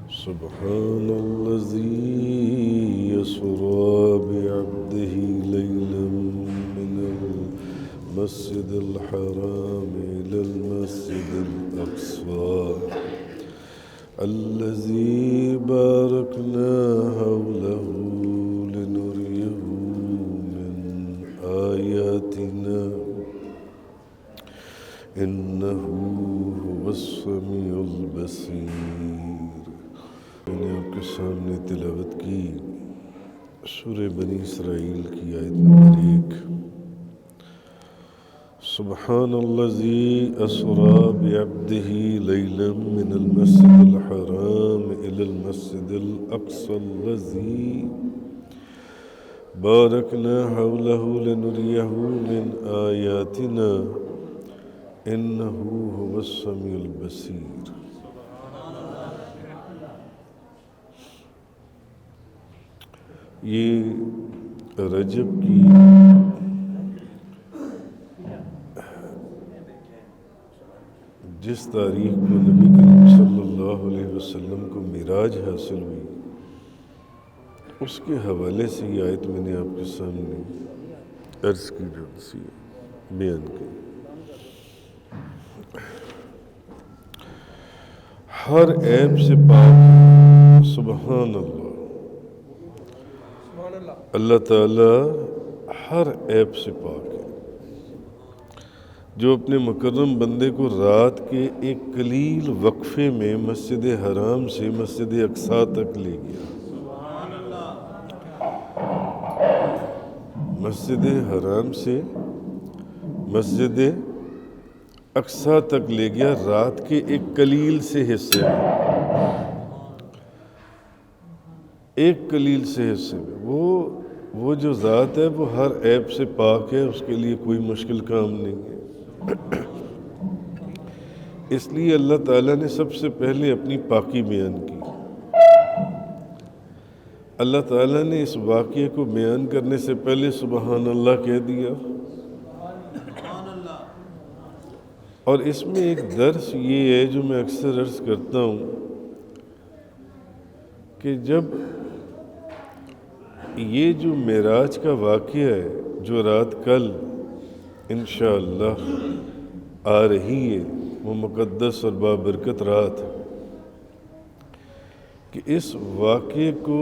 سبحان الذي أسرى بعبده ليلا من المسجد الحرام إلى المسجد الأقصى الذي باركنا حوله لنريه من آياتنا إنه هو السميع البصير. میں نے آپ کے سامنے تلاوت کی سورہ بنی اسرائیل کی آیت نمبر 1. سبحان الذي أسرى بعبده ليلا من المسجد الحرام إلى المسجد الأقصى الذي باركنا حوله لنريه من آياتنا إنه هو السميع البصير. یہ رجب کی جس تاریخ کو نبی کریم صلی اللہ علیہ وسلم کو معراج حاصل ہوئی اس کے حوالے سے یہ آیت میں نے آپ کے سامنے عرض کی بیان کی. ہر عیب سے پاک سبحان اللہ. اللہ تعالیٰ ہر عیب سے پاک ہے. جو اپنے مکرم بندے کو رات کے ایک قلیل وقفے میں مسجد حرام سے مسجد اقصیٰ تک لے گیا. مسجد حرام سے مسجد اقصیٰ تک لے گیا رات کے ایک قلیل سے حصے میں. ایک قلیل سے حصے میں وہ جو ذات ہے وہ ہر عیب سے پاک ہے. اس کے لیے کوئی مشکل کام نہیں ہے. اس لیے اللہ تعالیٰ نے سب سے پہلے اپنی پاکی بیان کی. اللہ تعالیٰ نے اس واقعے کو بیان کرنے سے پہلے سبحان اللہ کہہ دیا. اور اس میں ایک درس یہ ہے جو میں اکثر عرض کرتا ہوں کہ جب یہ جو معراج کا واقعہ ہے جو رات کل انشاءاللہ آ رہی ہے وہ مقدس اور بابرکت رات ہے کہ اس واقعے کو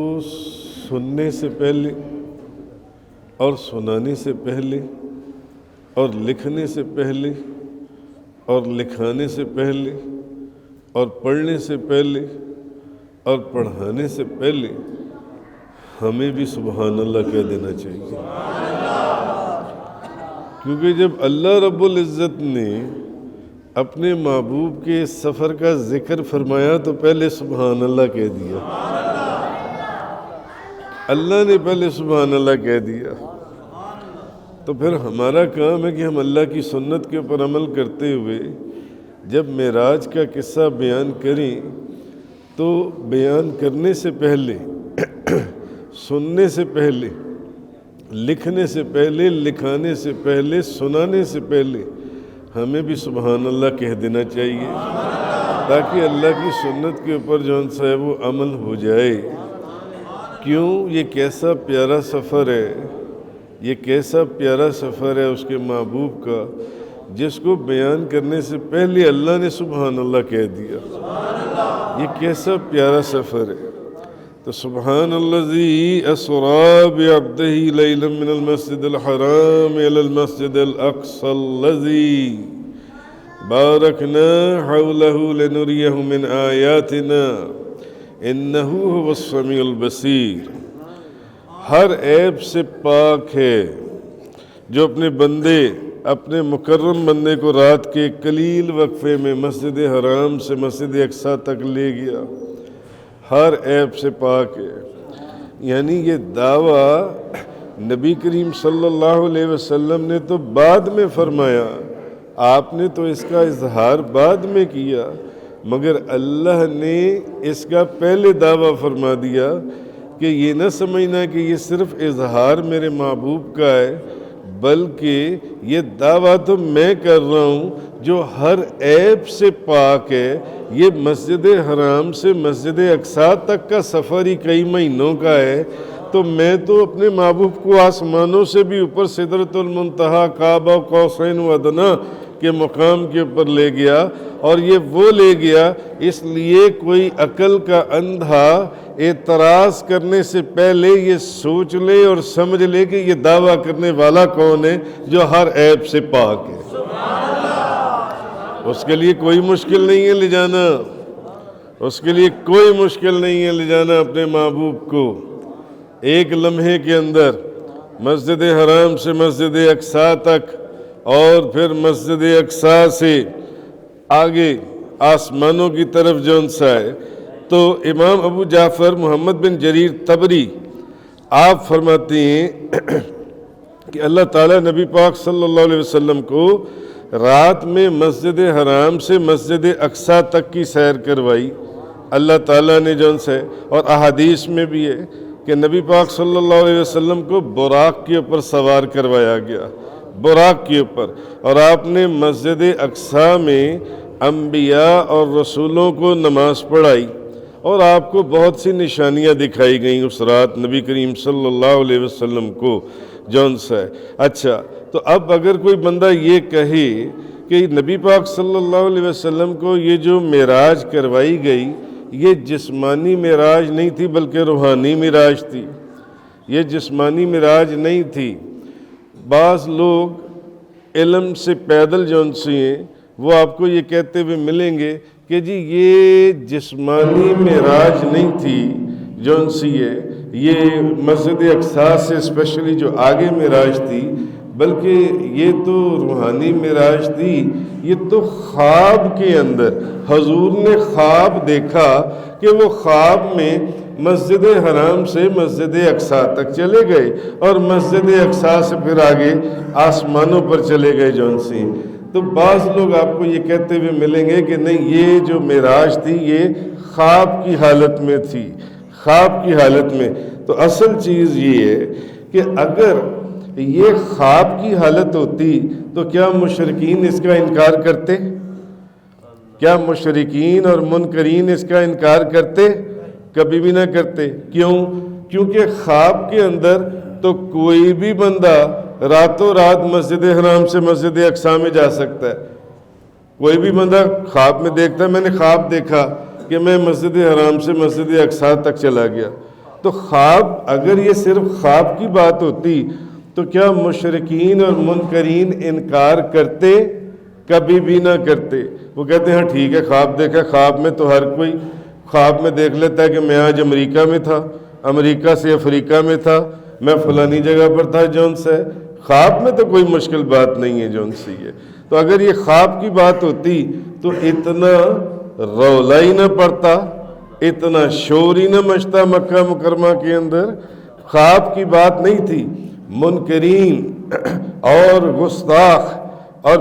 سننے سے پہلے اور سنانے سے پہلے اور لکھنے سے پہلے اور لکھانے سے پہلے اور پڑھنے سے پہلے اور پڑھانے سے پہلے ہمیں بھی سبحان اللہ کہہ دینا چاہیے. کیونکہ جب اللہ رب العزت نے اپنے محبوب کے سفر کا ذکر فرمایا تو پہلے سبحان اللہ کہہ دیا. اللہ نے پہلے سبحان اللہ کہہ دیا. تو پھر ہمارا کام ہے کہ ہم اللہ کی سنت کے اوپر عمل کرتے ہوئے جب معراج کا قصہ بیان کریں تو بیان کرنے سے پہلے سننے سے پہلے لکھنے سے پہلے لکھانے سے پہلے سنانے سے پہلے ہمیں بھی سبحان اللہ کہہ دینا چاہیے تاکہ اللہ کی سنت کے اوپر جو سا ہے وہ عمل ہو جائے. کیوں؟ یہ کیسا پیارا سفر ہے. یہ کیسا پیارا سفر ہے اس کے محبوب کا جس کو بیان کرنے سے پہلے اللہ نے سبحان اللہ کہہ دیا. یہ کیسا پیارا سفر ہے. تو سبحان الذی اسری بعبدہ لیلا من المسجد الحرام الی المسجد الاقصی الذی بارکنا حولہ لنریہ من آیاتنا انہ هو السمیع البصیر. ہر عیب سے پاک ہے جو اپنے بندے اپنے مکرم بندے کو رات کے قلیل وقفے میں مسجد حرام سے مسجد اقصیٰ تک لے گیا. ہر عیب سے پاک ہے. یعنی یہ دعویٰ نبی کریم صلی اللہ علیہ وسلم نے تو بعد میں فرمایا. آپ نے تو اس کا اظہار بعد میں کیا مگر اللہ نے اس کا پہلے دعویٰ فرما دیا کہ یہ نہ سمجھنا کہ یہ صرف اظہار میرے محبوب کا ہے بلکہ یہ دعویٰ تو میں کر رہا ہوں جو ہر عیب سے پاک ہے. یہ مسجد حرام سے مسجد اقصیٰ تک کا سفر ہی کئی مہینوں کا ہے. تو میں تو اپنے محبوب کو آسمانوں سے بھی اوپر سدرۃ المنتہا کعبہ قوسین و ادنیٰ کے مقام کے اوپر لے گیا. اور یہ وہ لے گیا اس لیے کوئی عقل کا اندھا اعتراض کرنے سے پہلے یہ سوچ لے اور سمجھ لے کہ یہ دعویٰ کرنے والا کون ہے جو ہر عیب سے پاک ہے. اس کے لیے کوئی مشکل نہیں ہے لے جانا. اس کے لیے کوئی مشکل نہیں ہے لے جانا اپنے محبوب کو. ایک لمحے کے اندر مسجد حرام سے مسجد اقصیٰ تک اور پھر مسجد اقصیٰ سے آگے آسمانوں کی طرف جون سا ہے. تو امام ابو جعفر محمد بن جریر طبری آپ فرماتے ہیں کہ اللہ تعالیٰ نبی پاک صلی اللہ علیہ وسلم کو رات میں مسجد حرام سے مسجد اقصیٰ تک کی سیر کروائی اللہ تعالیٰ نے جون سے. اور احادیث میں بھی ہے کہ نبی پاک صلی اللہ علیہ وسلم کو براق کے اوپر سوار کروایا گیا, براق کے اوپر, اور آپ نے مسجد اقصیٰ میں انبیاء اور رسولوں کو نماز پڑھائی اور آپ کو بہت سی نشانیاں دکھائی گئیں اس رات نبی کریم صلی اللہ علیہ وسلم کو جون سا ہے. اچھا, تو اب اگر کوئی بندہ یہ کہے کہ نبی پاک صلی اللہ علیہ وسلم کو یہ جو معراج کروائی گئی یہ جسمانی معراج نہیں تھی بلکہ روحانی معراج تھی, یہ جسمانی معراج نہیں تھی. بعض لوگ علم سے پیدل جون سی ہیں وہ آپ کو یہ کہتے ہوئے ملیں گے کہ جی یہ جسمانی معراج نہیں تھی جون سی ہے, یہ مسجد اقصیٰ سے اسپیشلی جو آگے معراج تھی, بلکہ یہ تو روحانی معراج تھی. یہ تو خواب کے اندر حضور نے خواب دیکھا کہ وہ خواب میں مسجد حرام سے مسجد اقصیٰ تک چلے گئے اور مسجد اقصیٰ سے پھر آگے آسمانوں پر چلے گئے جون سی. تو بعض لوگ آپ کو یہ کہتے ہوئے ملیں گے کہ نہیں یہ جو معراج تھی یہ خواب کی حالت میں تھی, خواب کی حالت میں. تو اصل چیز یہ ہے کہ اگر یہ خواب کی حالت ہوتی تو کیا مشرکین اس کا انکار کرتے؟ کیا مشرکین اور منکرین اس کا انکار کرتے؟ کبھی بھی نہ کرتے. کیوں؟ کیونکہ خواب کے اندر تو کوئی بھی بندہ راتوں رات مسجد حرام سے مسجد اقصیٰ میں جا سکتا ہے. کوئی بھی بندہ خواب میں دیکھتا ہے میں نے خواب دیکھا کہ میں مسجد حرام سے مسجد اقصیٰ تک چلا گیا. تو خواب اگر یہ صرف خواب کی بات ہوتی تو کیا مشرکین اور منکرین انکار کرتے؟ کبھی بھی نہ کرتے. وہ کہتے ہیں ہاں ٹھیک ہے خواب دیکھا, خواب میں تو ہر کوئی خواب میں دیکھ لیتا ہے کہ میں آج امریکہ میں تھا, امریکہ سے افریقہ میں تھا, میں فلانی جگہ پر تھا جون سے. خواب میں تو کوئی مشکل بات نہیں ہے جون سی ہے. تو اگر یہ خواب کی بات ہوتی تو اتنا رولا ہی نہ پڑتا, اتنا شور ہی نہ مچتا مکہ مکرمہ کے اندر. خواب کی بات نہیں تھی. منکرین اور گستاخ اور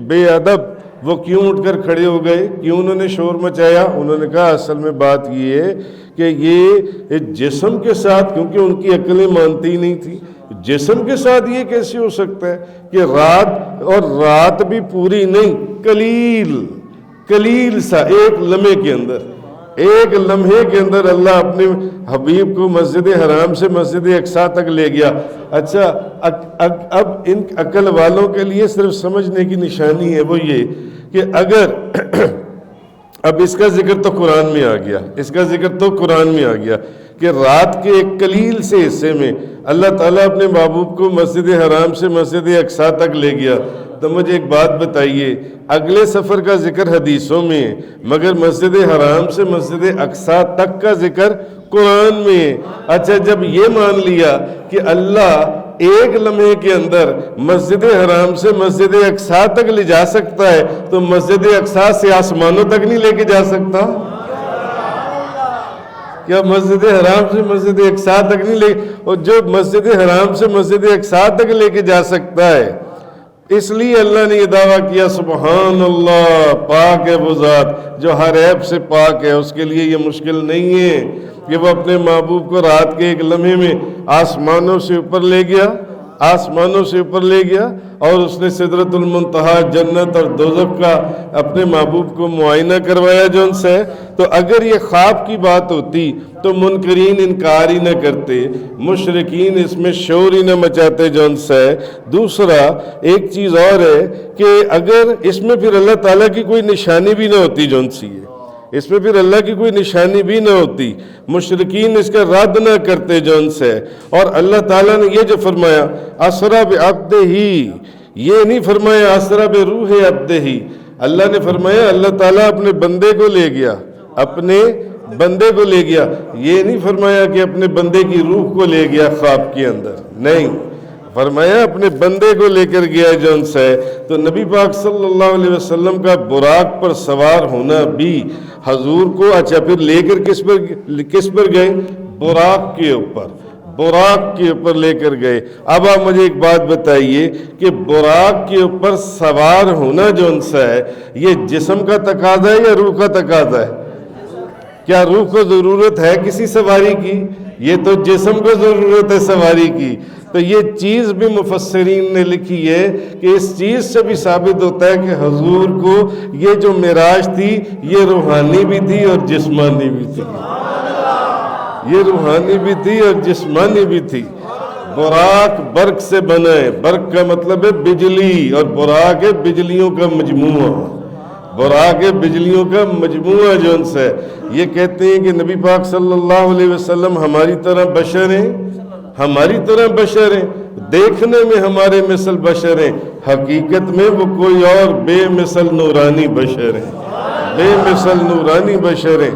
بے ادب وہ کیوں اٹھ کر کھڑے ہو گئے؟ کیوں انہوں نے شور مچایا؟ انہوں نے کہا اصل میں بات یہ ہے کہ یہ جسم کے ساتھ, کیونکہ ان کی عقلیں مانتی نہیں تھی, جسم کے ساتھ یہ کیسے ہو سکتا ہے کہ رات, اور رات بھی پوری نہیں, قلیل سا ایک لمحے کے اندر, ایک لمحے کے اندر اللہ اپنے حبیب کو مسجد حرام سے مسجد اقصیٰ تک لے گیا. اچھا, اب ان عقل والوں کے لیے صرف سمجھنے کی نشانی ہے وہ یہ کہ اگر اب اس کا ذکر تو قرآن میں آ گیا, اس کا ذکر تو قرآن میں آ گیا کہ رات کے ایک قلیل سے حصے میں اللہ تعالیٰ اپنے محبوب کو مسجد حرام سے مسجد اقصیٰ تک لے گیا. تو مجھے ایک بات بتائیے, اگلے سفر کا ذکر حدیثوں میں ہے مگر مسجد حرام سے مسجد اقصیٰ تک کا ذکر قرآن میں ہے. اچھا, جب یہ مان لیا کہ اللہ ایک لمحے کے اندر مسجد حرام سے مسجد اقصیٰ تک لے جا سکتا ہے تو مسجد اقصیٰ سے آسمانوں تک نہیں لے کے جا سکتا؟ کیا مسجد حرام سے مسجد اقصیٰ تک نہیں لے, اور جو مسجد حرام سے مسجد اقصیٰ تک لے کے جا سکتا ہے اس لیے اللہ نے یہ دعویٰ کیا سبحان اللہ, پاک ہے وہ ذات جو ہر عیب سے پاک ہے. اس کے لیے یہ مشکل نہیں ہے کہ وہ اپنے محبوب کو رات کے ایک لمحے میں آسمانوں سے اوپر لے گیا, آسمانوں سے اوپر لے گیا اور اس نے سدرۃ المنتہا جنت اور دوزخ کا اپنے محبوب کو معائنہ کروایا جو ان سے. تو اگر یہ خواب کی بات ہوتی تو منکرین انکار ہی نہ کرتے, مشرکین اس میں شور ہی نہ مچاتے جو ان سے. دوسرا ایک چیز اور ہے کہ اگر اس میں پھر اللہ تعالیٰ کی کوئی نشانی بھی نہ ہوتی جو ان سی ہے, اس میں پھر اللہ کی کوئی نشانی بھی نہ ہوتی, مشرکین اس کا رد نہ کرتے جو ان سے. اور اللہ تعالیٰ نے یہ جو فرمایا اسری بعبدہ, یہ نہیں فرمایا اسری بروح عبدہ. اللہ نے فرمایا اللہ تعالیٰ اپنے بندے کو لے گیا, اپنے بندے کو لے گیا. یہ نہیں فرمایا کہ اپنے بندے کی روح کو لے گیا خواب کے اندر, نہیں, فرمایا اپنے بندے کو لے کر گیا جو ان سے. تو نبی پاک صلی اللہ علیہ وسلم کا براق پر سوار ہونا بھی حضور کو, اچھا پھر لے کر کس پر گئے؟ براق کے اوپر, براق کے اوپر لے کر گئے. اب آپ مجھے ایک بات بتائیے کہ براق کے اوپر سوار ہونا جو ان سے ہے, یہ جسم کا تقاضا ہے یا روح کا تقاضا ہے؟ کیا روح کو ضرورت ہے کسی سواری کی؟ یہ تو جسم کو ضرورت ہے سواری کی. تو یہ چیز بھی مفسرین نے لکھی ہے کہ اس چیز سے بھی ثابت ہوتا ہے کہ حضور کو یہ جو معراج تھی یہ روحانی بھی تھی اور جسمانی بھی تھی, یہ روحانی بھی تھی اور جسمانی بھی تھی. براق برق سے بنا ہے, برق کا مطلب ہے بجلی, اور براق ہے بجلیوں کا مجموعہ, براق ہے بجلیوں کا مجموعہ جو ان سے. یہ کہتے ہیں کہ نبی پاک صلی اللہ علیہ وسلم ہماری طرح بشر ہیں, ہماری طرح بشر ہیں, دیکھنے میں ہمارے مثل بشر ہیں, حقیقت میں وہ کوئی اور بے مثل نورانی بشر ہیں, بے مثل نورانی بشر ہیں.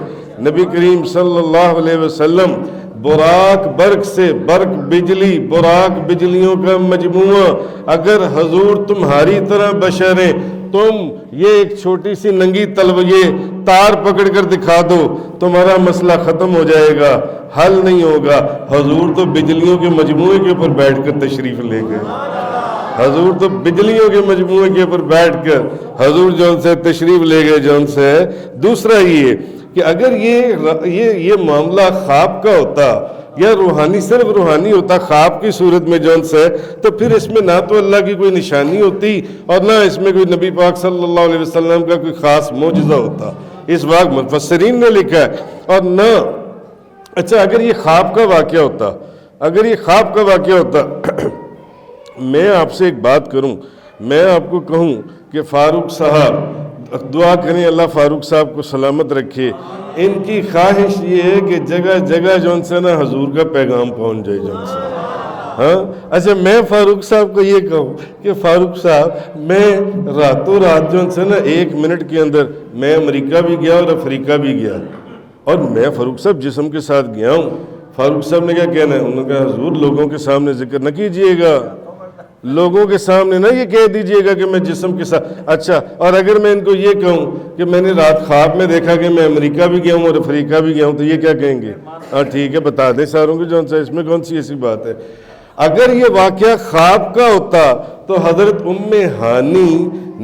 نبی کریم صلی اللہ علیہ وسلم براق برق سے, برق بجلی, براق بجلیوں کا مجموعہ. اگر حضور تمہاری طرح بشر ہیں, تم یہ ایک چھوٹی سی ننگی یہ تار پکڑ کر دکھا دو, تمہارا مسئلہ ختم ہو جائے گا, حل نہیں ہوگا. حضور تو بجلیوں کے مجموعے کے اوپر بیٹھ کر تشریف لے گئے, حضور تو بجلیوں کے مجموعے کے اوپر بیٹھ کر حضور جون سے تشریف لے گئے جون سے. دوسرا یہ کہ اگر یہ معاملہ خواب کا ہوتا یا روحانی, صرف روحانی ہوتا خواب کی صورت میں جون سے, تو پھر اس میں نہ تو اللہ کی کوئی نشانی ہوتی اور نہ اس میں کوئی نبی پاک صلی اللہ علیہ وسلم کا کوئی خاص معجزہ ہوتا. اس بات مفسرین نے لکھا ہے. اور نہ, اچھا اگر یہ خواب کا واقعہ ہوتا, اگر یہ خواب کا واقعہ ہوتا میں آپ سے ایک بات کروں, میں آپ کو کہوں کہ فاروق صاحب, دعا کریں اللہ فاروق صاحب کو سلامت رکھے, ان کی خواہش یہ ہے کہ جگہ جگہ جو ان سے نا حضور کا پیغام پہنچ جائے جو ان سے. ہاں اچھا میں فاروق صاحب کو یہ کہوں کہ فاروق صاحب میں راتوں رات جو ان سے نا 1 منٹ کے اندر میں امریکہ بھی گیا اور افریقہ بھی گیا, اور میں فاروق صاحب جسم کے ساتھ گیا ہوں. فاروق صاحب نے کیا کہنا ہے؟ انہوں نے کہا حضور لوگوں کے سامنے ذکر نہ کیجئے گا, لوگوں کے سامنے نہ یہ کہہ دیجئے گا کہ میں جسم کے ساتھ. اچھا اور اگر میں ان کو یہ کہوں کہ میں نے رات خواب میں دیکھا کہ میں امریکہ بھی گیا ہوں اور افریقہ بھی گیا ہوں, تو یہ کیا کہیں گے؟ ہاں ٹھیک ہے بتا دیں ساروں کو جون سا, اس میں کون سی ایسی بات ہے. اگر یہ واقعہ خواب کا ہوتا تو حضرت ام ہانی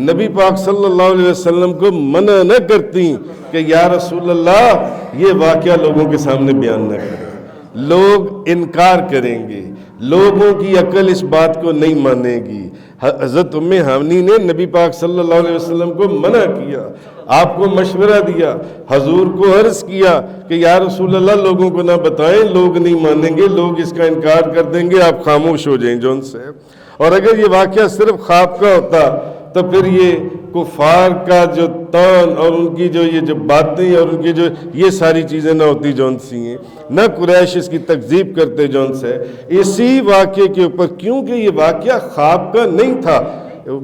نبی پاک صلی اللہ علیہ وسلم کو منع نہ کرتی کہ یا رسول اللہ یہ واقعہ لوگوں کے سامنے بیان نہ کریں, لوگ انکار کریں گے, لوگوں کی عقل اس بات کو نہیں مانے گی. حضرت ام ہانی نے نبی پاک صلی اللہ علیہ وسلم کو منع کیا, آپ کو مشورہ دیا, حضور کو عرض کیا کہ یا رسول اللہ لوگوں کو نہ بتائیں, لوگ نہیں مانیں گے, لوگ اس کا انکار کر دیں گے, آپ خاموش ہو جائیں جون سے. اور اگر یہ واقعہ صرف خواب کا ہوتا تو پھر یہ کفار کا جو تان اور ان کی جو یہ جو باتیں اور ان کی جو یہ ساری چیزیں نہ ہوتی جون سی ہیں, نہ قریش اس کی تکذیب کرتے جون سے. اسی واقعے کے اوپر, کیونکہ یہ واقعہ خواب کا نہیں تھا,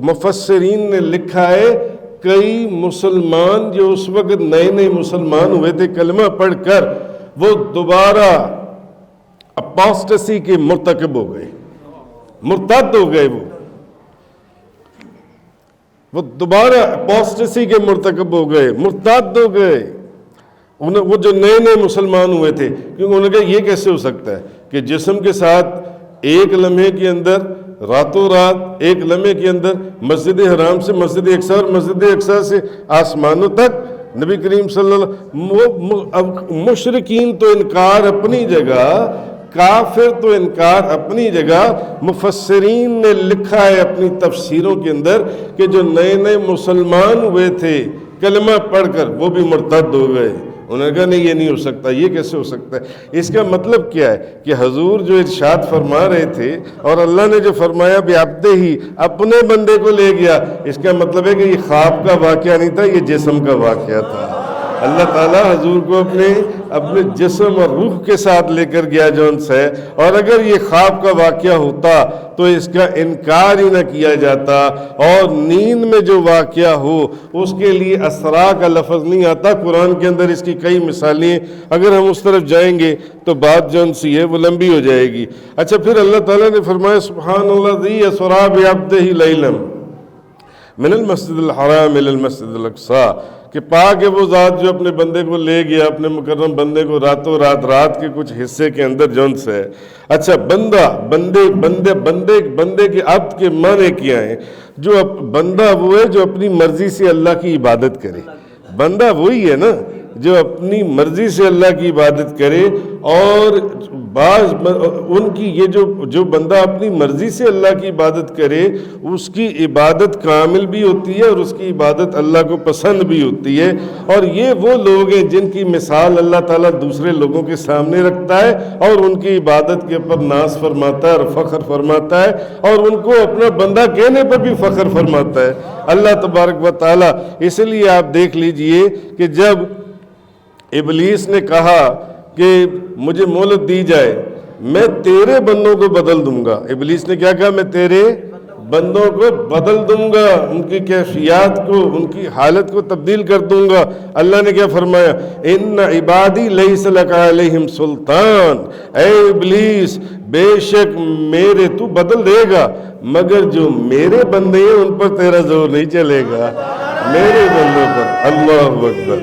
مفسرین نے لکھا ہے کئی مسلمان جو اس وقت نئے نئے مسلمان ہوئے تھے کلمہ پڑھ کر, وہ دوبارہ اپاسٹسی کے مرتکب ہو گئے, مرتد ہو گئے, وہ دوبارہ اپاسٹسی کے مرتکب ہو گئے, مرتد ہو گئے. وہ جو نئے نئے مسلمان ہوئے تھے, کیونکہ انہوں نے کہا یہ کیسے ہو سکتا ہے کہ جسم کے ساتھ ایک لمحے کے اندر, راتوں رات ایک لمحے کے اندر مسجد حرام سے مسجد اقصی اور مسجد اقصی سے آسمانوں تک نبی کریم صلی اللہ علیہ وسلم. مشرکین تو انکار اپنی جگہ کافر تو انکار اپنی جگہ، مفسرین نے لکھا ہے اپنی تفسیروں کے اندر کہ جو نئے نئے مسلمان ہوئے تھے کلمہ پڑھ کر وہ بھی مرتد ہو گئے. انہوں نے کہا نہیں یہ نہیں ہو سکتا، یہ کیسے ہو سکتا ہے؟ اس کا مطلب کیا ہے کہ حضور جو ارشاد فرما رہے تھے اور اللہ نے جو فرمایا بعبدہ ہی، اپنے بندے کو لے گیا، اس کا مطلب ہے کہ یہ خواب کا واقعہ نہیں تھا، یہ جسم کا واقعہ تھا. اللہ تعالیٰ حضور کو اپنے جسم اور روح کے ساتھ لے کر گیا جون سے. اور اگر یہ خواب کا واقعہ ہوتا تو اس کا انکار ہی نہ کیا جاتا. اور نیند میں جو واقعہ ہو اس کے لیے اسرا کا لفظ نہیں آتا. قرآن کے اندر اس کی کئی مثالیں، اگر ہم اس طرف جائیں گے تو بات جون سی ہے وہ لمبی ہو جائے گی. اچھا، پھر اللہ تعالیٰ نے فرمایا سبحان الذی اسری بعبدہ لیلا من المسجد الحرام الی المسجد الاقصی، کہ پاک ہے وہ ذات جو اپنے بندے کو لے گیا، اپنے مکرم بندے کو راتوں رات کے کچھ حصے کے اندر جون سے ہے. اچھا، بندے کے عبد کے معنی کیا ہیں؟ جو بندہ وہ ہے جو اپنی مرضی سے اللہ کی عبادت کرے. بندہ وہی ہے نا جو اپنی مرضی سے اللہ کی عبادت کرے. اور بعض ان کی یہ جو بندہ اپنی مرضی سے اللہ کی عبادت کرے اس کی عبادت کامل بھی ہوتی ہے اور اس کی عبادت اللہ کو پسند بھی ہوتی ہے. اور یہ وہ لوگ ہیں جن کی مثال اللہ تعالیٰ دوسرے لوگوں کے سامنے رکھتا ہے اور ان کی عبادت کے اوپر ناز فرماتا ہے اور فخر فرماتا ہے اور ان کو اپنا بندہ کہنے پر بھی فخر فرماتا ہے اللہ تبارک و تعالیٰ. اس لیے آپ دیکھ لیجئے کہ جب ابلیس نے کہا کہ مجھے مہلت دی جائے، میں تیرے بندوں کو بدل دوں گا. ابلیس نے کیا کہا؟ میں تیرے بندوں کو بدل دوں گا، ان کی کیفیات کو، ان کی حالت کو تبدیل کر دوں گا. اللہ نے کیا فرمایا؟ ان عبادی لیس لک علیہم سلطان. اے ابلیس، بے شک میرے تو بدل دے گا مگر جو میرے بندے ہیں ان پر تیرا زور نہیں چلے گا. میرے بندوں پر. اللہ اکبر.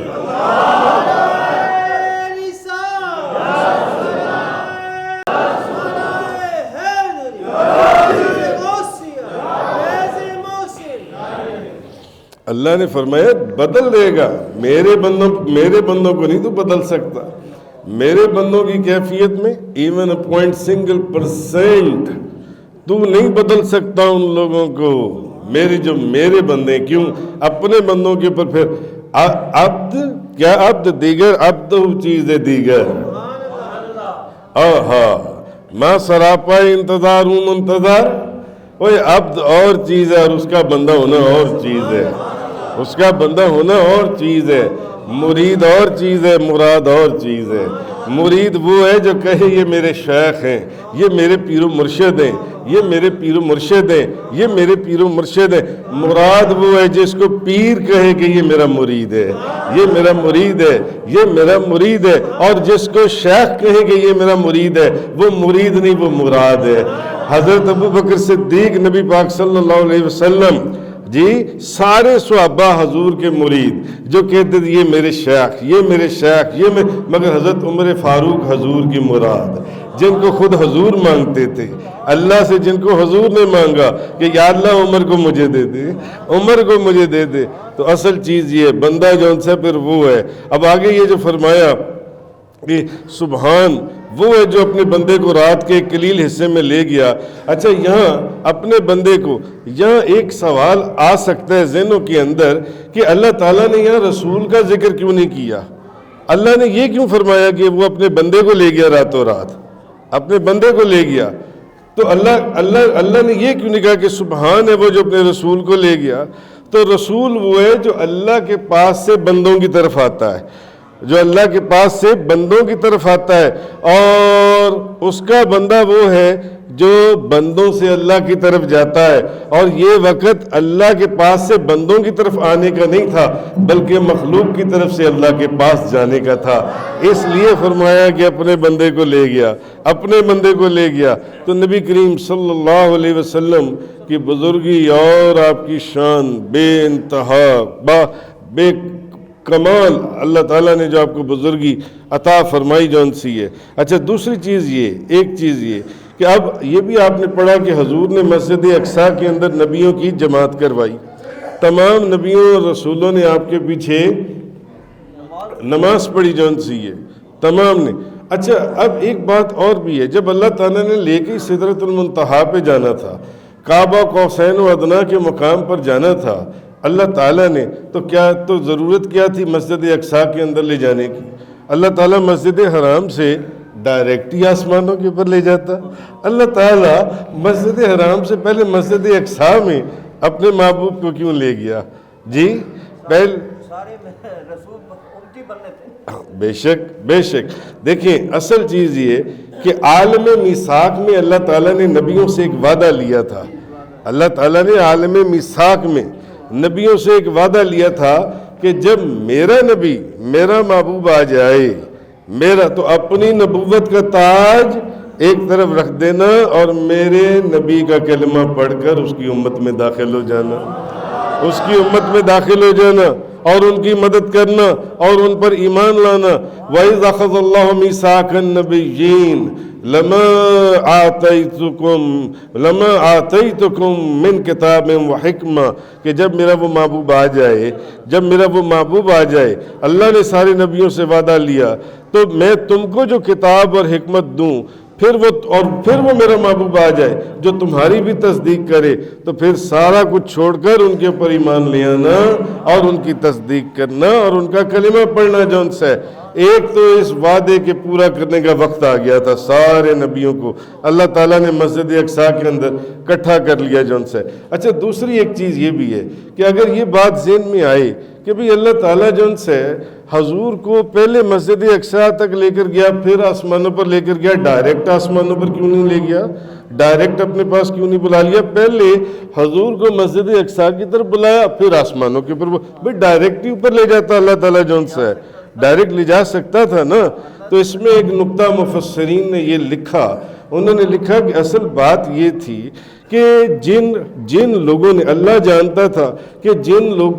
اللہ نے فرمایا بدل دے گا. میرے بندوں کو نہیں تو بدل سکتا. میرے بندوں کی کیفیت میں ایون 0.1% تو نہیں بدل سکتا ان لوگوں کو. میرے بندے کیوں؟ اپنے بندوں کے اوپر پھر عبد کیا؟ عبد دیگر، عبد چیز دیگر. ماں سراپا انتظار منتظر. وہ عبد اور چیز ہے اور اس کا بندہ ہونا اور چیز ہے. اس کا بندہ ہونا اور چیز ہے. مرید اور چیز ہے، مراد اور چیز ہے. مرید وہ ہے جو کہے یہ میرے شیخ ہیں، یہ میرے پیر و مرشد ہیں، یہ میرے پیر و مرشد ہیں، یہ میرے پیر و مرشد ہیں. مراد وہ ہے جس کو پیر کہے کہ یہ میرا مرید ہے، یہ میرا مرید ہے، یہ میرا مرید ہے. اور جس کو شیخ کہے کہ یہ میرا مرید ہے وہ مرید نہیں، وہ مراد ہے. حضرت ابو بکر صدیق نبی پاک صلی اللہ علیہ وسلم سارے صحابہ حضور کے مرید جو کہتے تھے یہ میرے شیخ، یہ میرے شیخ، مگر حضرت عمر فاروق حضور کی مراد، جن کو خود حضور مانگتے تھے اللہ سے، جن کو حضور نے مانگا کہ یا اللہ عمر کو مجھے دے دے، عمر کو مجھے دے دے. تو اصل چیز یہ بندہ جو ان سے پھر وہ ہے. اب آگے یہ جو فرمایا کہ سبحان وہ ہے جو اپنے بندے کو رات کے ایک قلیل حصے میں لے گیا. اچھا، یہاں اپنے بندے کو، یہاں ایک سوال آ سکتا ہے ذہنوں کے اندر کہ اللہ تعالیٰ نے یہاں رسول کا ذکر کیوں نہیں کیا؟ اللہ نے یہ کیوں فرمایا کہ وہ اپنے بندے کو لے گیا راتوں رات؟ اپنے بندے کو لے گیا تو اللہ نے یہ کیوں نہیں کہا کہ سبحان ہے وہ جو اپنے رسول کو لے گیا؟ تو رسول وہ ہے جو اللہ کے پاس سے بندوں کی طرف آتا ہے، جو اللہ کے پاس سے بندوں کی طرف آتا ہے. اور اس کا بندہ وہ ہے جو بندوں سے اللہ کی طرف جاتا ہے. اور یہ وقت اللہ کے پاس سے بندوں کی طرف آنے کا نہیں تھا بلکہ مخلوق کی طرف سے اللہ کے پاس جانے کا تھا. اس لیے فرمایا کہ اپنے بندے کو لے گیا، اپنے بندے کو لے گیا. تو نبی کریم صلی اللہ علیہ وسلم کی بزرگی اور آپ کی شان بے انتہا، بے کمال اللہ تعالیٰ نے جو آپ کو بزرگی عطا فرمائی جون سی ہے. اچھا، دوسری چیز ایک چیز یہ کہ اب یہ بھی آپ نے پڑھا کہ حضور نے مسجد اقصیٰ کے اندر نبیوں کی جماعت کروائی. تمام نبیوں اور رسولوں نے آپ کے پیچھے نماز پڑھی جون سی ہے، تمام نے. اچھا اب ایک بات اور بھی ہے، جب اللہ تعالیٰ نے لے کے سدرۃ المنتہا پہ جانا تھا، کعبہ قوسین و ادنیٰ کے مقام پر جانا تھا اللہ تعالیٰ نے، تو ضرورت کیا تھی مسجد اقصیٰ کے اندر لے جانے کی؟ اللہ تعالیٰ مسجد حرام سے ڈائریکٹ ہی آسمانوں کے اوپر لے جاتا۔ اللہ تعالیٰ مسجد حرام سے پہلے مسجد اقصیٰ میں اپنے محبوب کو کیوں لے گیا؟ جی پہلے سارے رسول امتی بننے تھے۔ بے شک بے شک، دیکھیں اصل چیز یہ کہ عالم میثاق میں اللہ تعالیٰ نے نبیوں سے ایک وعدہ لیا تھا۔ اللہ تعالیٰ نے عالم میثاق میں نبیوں سے ایک وعدہ لیا تھا کہ جب میرا نبی میرا محبوب آ جائے میرا، تو اپنی نبوت کا تاج ایک طرف رکھ دینا اور میرے نبی کا کلمہ پڑھ کر اس کی امت میں داخل ہو جانا، اس کی امت میں داخل ہو جانا اور ان کی مدد کرنا اور ان پر ایمان لانا۔ وَإِذْ أَخَذَ اللَّهُ مِيثَاقَ النَّبِيِّينَ لَمَا آتَيْتُكُم مِّن كِتَابٍ وَحِكْمَةٍ، کہ جب میرا وہ محبوب آ جائے، جب میرا وہ محبوب آ جائے، اللہ نے سارے نبیوں سے وعدہ لیا تو میں تم کو جو کتاب اور حکمت دوں، پھر وہ میرا محبوب آ جائے جو تمہاری بھی تصدیق کرے، تو پھر سارا کچھ چھوڑ کر ان کے اوپر ایمان لے آنا اور ان کی تصدیق کرنا اور ان کا کلمہ پڑھنا جو ان سے۔ ایک تو اس وعدے کے پورا کرنے کا وقت آ گیا تھا، سارے نبیوں کو اللہ تعالیٰ نے مسجد اقصیٰ کے اندر اکٹھا کر لیا جو ان سے۔ اچھا دوسری ایک چیز یہ بھی ہے کہ اگر یہ بات ذہن میں آئے کہ بھی اللہ تعالیٰ جو ان سے حضور کو پہلے مسجد اقصیٰ تک لے کر گیا، پھر آسمانوں پر لے کر گیا، ڈائریکٹ آسمانوں پر کیوں نہیں لے گیا؟ ڈائریکٹ اپنے پاس کیوں نہیں بلا لیا؟ پہلے حضور کو مسجد اقصیٰ کی طرف بلایا، پھر آسمانوں کے اوپر، بھئی ڈائریکٹ ہی اوپر لے جاتا اللہ تعالیٰ جو ان سے، ڈائریکٹ لے جا سکتا تھا نا۔ تو اس میں ایک نقطہ مفسرین نے یہ لکھا، انہوں نے لکھا کہ اصل بات یہ تھی کہ جن لوگوں نے، اللہ جانتا تھا کہ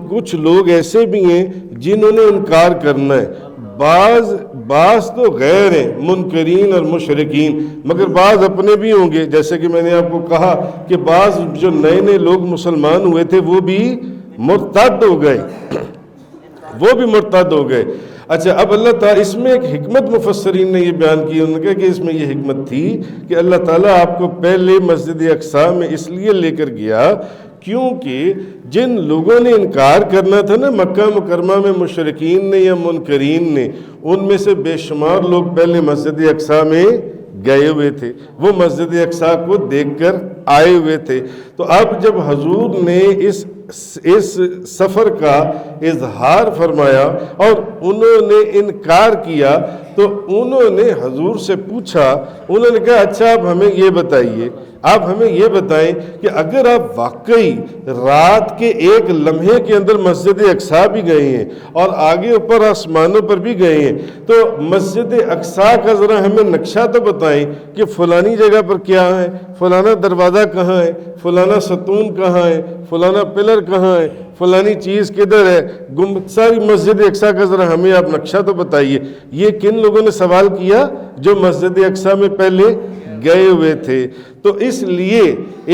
کچھ لوگ ایسے بھی ہیں جنہوں نے انکار کرنا ہے، بعض تو غیر ہیں منکرین اور مشرکین، مگر بعض اپنے بھی ہوں گے، جیسے کہ میں نے آپ کو کہا کہ بعض جو نئے لوگ مسلمان ہوئے تھے وہ بھی مرتد ہو گئے، وہ بھی مرتد ہو گئے۔ اچھا اب اللہ تعالیٰ اس میں ایک حکمت مفسرین نے یہ بیان کی، انہوں نے کہا کہ اس میں یہ حکمت تھی کہ اللہ تعالیٰ آپ کو پہلے مسجد اقصیٰ میں اس لیے لے کر گیا کیونکہ جن لوگوں نے انکار کرنا تھا نا مکہ مکرمہ میں، مشرکین نے یا منکرین نے، ان میں سے بے شمار لوگ پہلے مسجد اقصیٰ میں گئے ہوئے تھے، وہ مسجد اقصیٰ کو دیکھ کر آئے ہوئے تھے۔ تو اب جب حضور نے اس سفر کا اظہار فرمایا اور انہوں نے انکار کیا تو انہوں نے حضور سے پوچھا، انہوں نے کہا اچھا آپ ہمیں یہ بتائیے، آپ ہمیں یہ بتائیں کہ اگر آپ واقعی رات کے ایک لمحے کے اندر مسجد اقصیٰ بھی گئے ہیں اور آگے اوپر آسمانوں پر بھی گئے ہیں، تو مسجد اقصیٰ کا ذرا ہمیں نقشہ تو بتائیں کہ فلانی جگہ پر کیا ہے، فلانا دروازہ کہاں ہے، فلانا ستون کہاں ہے، فلانا پلر کہاں ہے، فلانی چیز کدھر ہے، ساری مسجد اقصیٰ کا ذرا ہمیں آپ نقشہ تو بتائیے۔ یہ کن لوگوں نے سوال کیا؟ جو مسجد اقصیٰ میں پہلے گئے ہوئے تھے۔ تو اس لیے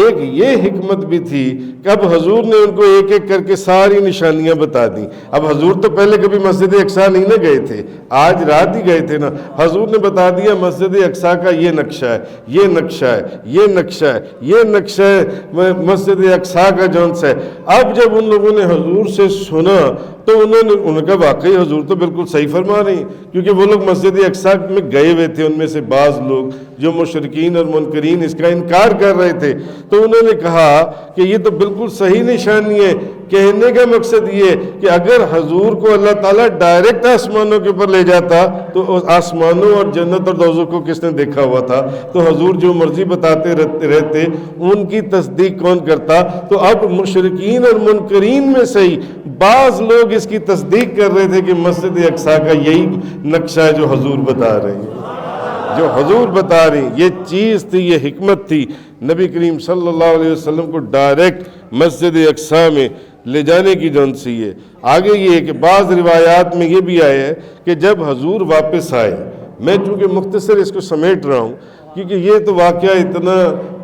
ایک یہ حکمت بھی تھی کہ اب حضور نے ان کو ایک ایک کر کے ساری نشانیاں بتا دیں۔ اب حضور تو پہلے کبھی مسجد اقصیٰ نہیں نہ گئے تھے، آج رات ہی گئے تھے نا، حضور نے بتا دیا مسجد اقصیٰ کا یہ نقشہ ہے، یہ نقشہ ہے، یہ نقشہ ہے، یہ نقشہ ہے مسجد اقصیٰ کا جون سے۔ اب جب ان لوگوں نے حضور سے سنا تو انہوں نے کہا واقعی حضور تو بالکل صحیح فرما رہے ہیں، کیونکہ وہ لوگ مسجد اقصیٰ میں گئے ہوئے تھے، ان میں سے بعض لوگ جو مشرکین اور منکرین اس کا انکار کر رہے تھے، تو انہوں نے کہا کہ یہ تو بالکل صحیح نشانی ہے۔ کہنے کا مقصد یہ کہ اگر حضور کو اللہ تعالیٰ ڈائریکٹ آسمانوں کے اوپر لے جاتا تو آسمانوں اور جنت اور دوزخ کو کس نے دیکھا ہوا تھا؟ تو حضور جو مرضی بتاتے رہتے، ان کی تصدیق کون کرتا؟ تو اب مشرکین اور منکرین میں سے ہی بعض لوگ اس کی تصدیق کر رہے تھے کہ مسجد اقصیٰ کا یہی نقشہ ہے جو حضور بتا رہے ہیں، جو حضور بتا رہے ہیں۔ یہ چیز تھی، یہ حکمت تھی نبی کریم صلی اللہ علیہ وسلم کو ڈائریکٹ مسجد اقصیٰ میں لے جانے کی جون سی ہے۔ آگے یہ ہے کہ بعض روایات میں یہ بھی آیا ہے کہ جب حضور واپس آئے، میں چونکہ مختصر اس کو سمیٹ رہا ہوں کیونکہ یہ تو واقعہ اتنا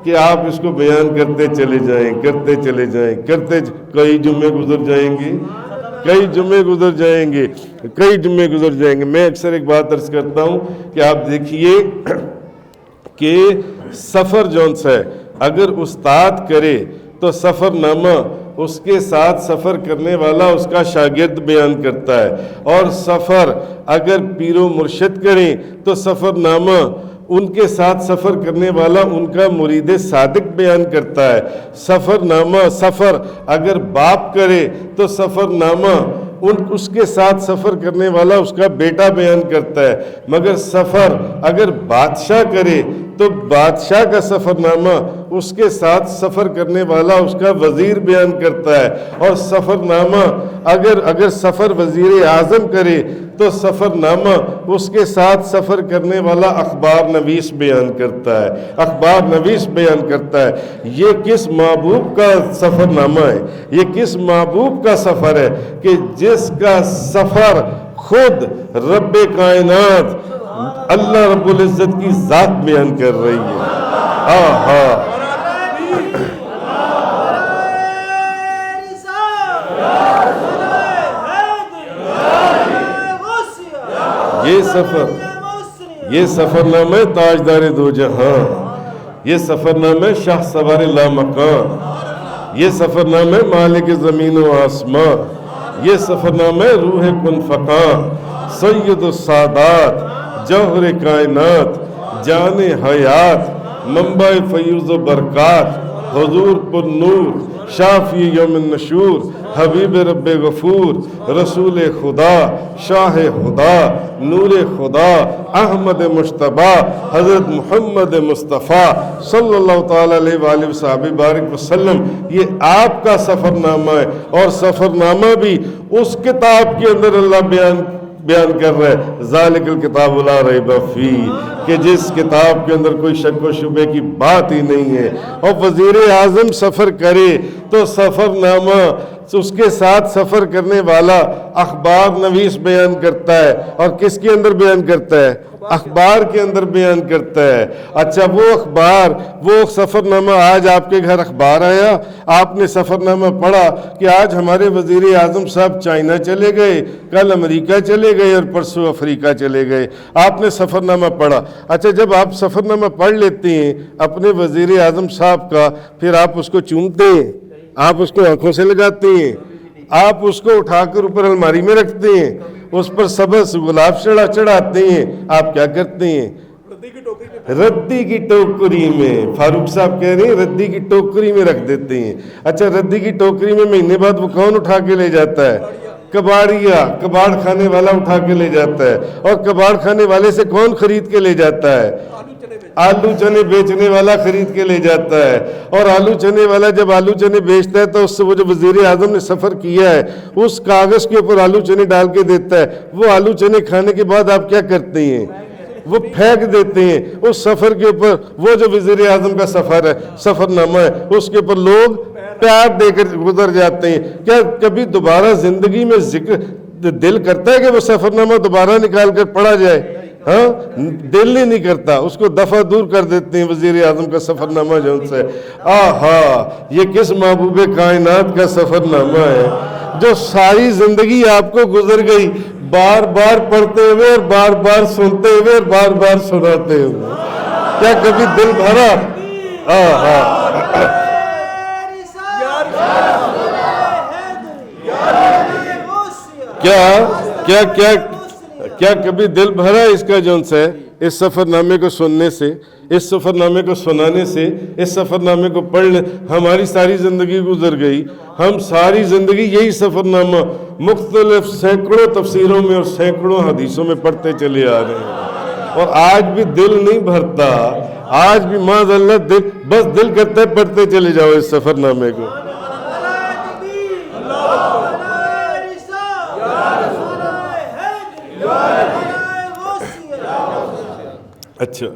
کہ آپ اس کو بیان کرتے چلے جائیں، کرتے چلے جائیں، کرتے کئی جمعے گزر جائیں گے، کئی جمعے گزر جائیں گے، کئی جمعے گزر جائیں گے۔ میں اکثر ایک بات عرض کرتا ہوں کہ آپ دیکھیے کہ سفر جون سا ہے، اگر استاد کرے تو سفر نامہ اس کے ساتھ سفر کرنے والا اس کا شاگرد بیان کرتا ہے، اور سفر اگر پیر و مرشد کریں تو سفر نامہ ان کے ساتھ سفر کرنے والا ان کا مرید صادق بیان کرتا ہے۔ سفر نامہ سفر اگر باپ کرے تو سفر نامہ اس کے ساتھ سفر کرنے والا اس کا بیٹا بیان کرتا ہے، مگر سفر اگر بادشاہ کرے تو بادشاہ کا سفر نامہ اس کے ساتھ سفر کرنے والا اس کا وزیر بیان کرتا ہے، اور سفر نامہ اگر سفر وزیر اعظم کرے تو سفر نامہ اس کے ساتھ سفر کرنے والا اخبار نویس بیان کرتا ہے، اخبار نویس بیان کرتا ہے۔ یہ کس محبوب کا سفر نامہ ہے، یہ کس محبوب کا سفر ہے کہ جس کا سفر خود رب کائنات اللہ رب العزت کی ذات بیان کر رہی ہے۔ آہا، یہ سفر نامہ ہے تاجدار دو جہاں، یہ سفر نامہ ہے شاہ سوار لامکان، یہ سفر نامہ ہے مالک زمین و آسمان، یہ سفر نامہ ہے روح کن فقاں، سید السادات، جوہر کائنات، جان حیات، منبع فیوز و برکات، حضور پر نور، شافی یوم النشور، حبیب رب غفور، رسول خدا، شاہ خدا، نور خدا، احمد مجتبی، حضرت محمد مصطفیٰ صلی اللہ تعالیٰ علیہ وآلہ وصحبہ بارک وسلم، یہ آپ کا سفر نامہ ہے، اور سفر نامہ بھی اس کتاب کے اندر اللہ بیان کر رہا ہے، ذالک الکتاب لا ریب فیہ، کہ جس کتاب کے اندر کوئی شک و شبے کی بات ہی نہیں ہے۔ اور وزیر اعظم سفر کرے تو سفر نامہ اس کے ساتھ سفر کرنے والا اخبار نویس بیان کرتا ہے، اور کس کے اندر بیان کرتا ہے؟ اخبار کے اندر بیان کرتا ہے۔ اچھا، وہ اخبار، وہ سفر نامہ، آج آپ کے گھر اخبار آیا، آپ نے سفر نامہ پڑھا کہ آج ہمارے وزیر اعظم صاحب چائنا چلے گئے، کل امریکہ چلے گئے، اور پرسوں افریقہ چلے گئے، آپ نے سفر نامہ پڑھا۔ اچھا، جب آپ سفر نامہ پڑھ لیتے ہیں اپنے وزیر اعظم صاحب کا، پھر آپ اس کو چومتے ہیں، آپ اس کو آنکھوں سے لگاتے ہیں، آپ اس کو اٹھا کر اوپر الماری میں رکھتے ہیں، اس پر سبز گلاب چڑھاتے ہیں، آپ کیا کرتے ہیں؟ ردی کی ٹوکری میں، فاروق صاحب کہہ رہے ہیں ردی کی ٹوکری میں رکھ دیتے ہیں۔ اچھا، ردی کی ٹوکری میں مہینے بعد وہ کون اٹھا کے لے جاتا ہے؟ کباڑیا، کباڑ کھانے والا اٹھا کے لے جاتا ہے، اور کباڑ کھانے والے سے کون خرید کے لے جاتا ہے؟ آلو چنے بیچنے والا خرید کے لے جاتا ہے، اور آلو چنے والا جب آلو چنے بیچتا ہے تو اس سے وہ جو وزیر اعظم نے سفر کیا ہے اس کاغذ کے اوپر آلو چنے ڈال کے دیتا ہے، وہ آلو چنے کھانے کے بعد آپ کیا کرتے ہیں؟ وہ پھینک دیتے ہیں۔ اس سفر کے اوپر وہ جو وزیر اعظم کا سفر ہے، سفر نامہ ہے، اس کے اوپر لوگ پیار دے کر گزر جاتے ہیں۔ کیا کبھی دوبارہ زندگی میں دل کرتا ہے کہ وہ سفر نامہ دوبارہ نکال کر پڑھا جائے؟ ہاں، دل ہی نہیں کرتا، اس کو دفع دور کر دیتے ہیں وزیر اعظم کا سفر نامہ جو ان سے۔ آہا، یہ کس محبوب کائنات کا سفر نامہ ہے جو ساری زندگی آپ کو گزر گئی بار بار پڑھتے ہوئے، اور بار بار سنتے ہوئے، اور بار بار سناتے ہوئے۔ کیا کبھی دل بھرا؟ آہا، کیا کبھی دل بھرا اس کا جون سے، اس سفر نامے کو سننے سے، اس سفر نامے کو سنانے سے، اس سفر نامے کو پڑھنے؟ ہماری ساری زندگی گزر گئی، ہم ساری زندگی یہی سفر نامہ مختلف سینکڑوں تفسیروں میں اور سینکڑوں حدیثوں میں پڑھتے چلے آ رہے ہیں، اور آج بھی دل نہیں بھرتا، آج بھی معاذ اللہ بس دل کرتا ہے پڑھتے چلے جاؤ اس سفر نامے کو۔ اچھا،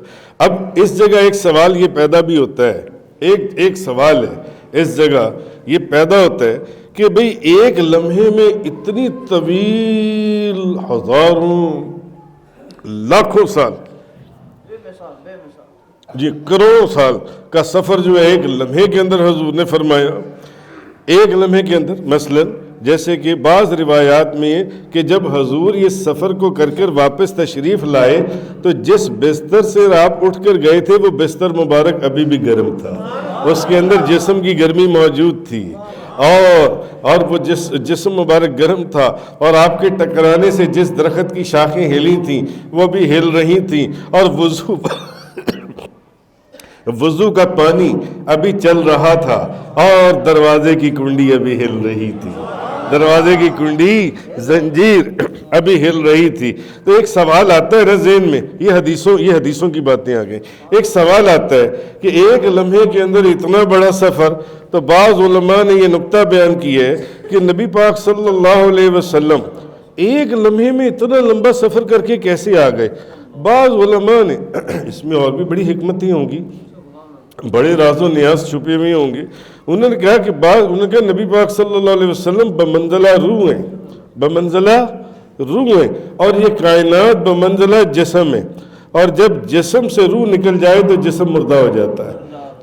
اب اس جگہ ایک سوال یہ پیدا بھی ہوتا ہے، ایک سوال ہے اس جگہ یہ پیدا ہوتا ہے کہ بھئی ایک لمحے میں اتنی طویل ہزاروں لاکھوں سال، جی کروڑوں سال کا سفر جو ہے ایک لمحے کے اندر حضور نے فرمایا، ایک لمحے کے اندر مثلا جیسے کہ بعض روایات میں کہ جب حضور یہ سفر کو کر کر واپس تشریف لائے تو جس بستر سے آپ اٹھ کر گئے تھے وہ بستر مبارک ابھی بھی گرم تھا، اس کے اندر جسم کی گرمی موجود تھی، اور وہ جسم مبارک گرم تھا، اور آپ کے ٹکرانے سے جس درخت کی شاخیں ہلی تھیں وہ بھی ہل رہی تھیں، اور وضو کا پانی ابھی چل رہا تھا، اور دروازے کی کنڈی ابھی ہل رہی تھی، دروازے کی کنڈی زنجیر ابھی ہل رہی تھی۔ تو ایک سوال آتا ہے ذہن میں، یہ حدیثوں کی باتیں آ گئیں، ایک سوال آتا ہے کہ ایک لمحے کے اندر اتنا بڑا سفر، تو بعض علماء نے یہ نقطہ بیان کیا ہے کہ نبی پاک صلی اللہ علیہ وسلم ایک لمحے میں اتنا لمبا سفر کر کے کیسے آ گئے؟ بعض علماء نے، اس میں اور بھی بڑی حکمتیں ہوں گی، بڑے راز و نیاز چھپے ہوئے ہوں گے، انہوں نے کہا نبی پاک صلی اللہ علیہ وسلم بمنزلہ روح ہیں، اور یہ کائنات بمنزلہ جسم ہے، اور جب جسم سے روح نکل جائے تو جسم مردہ ہو جاتا ہے۔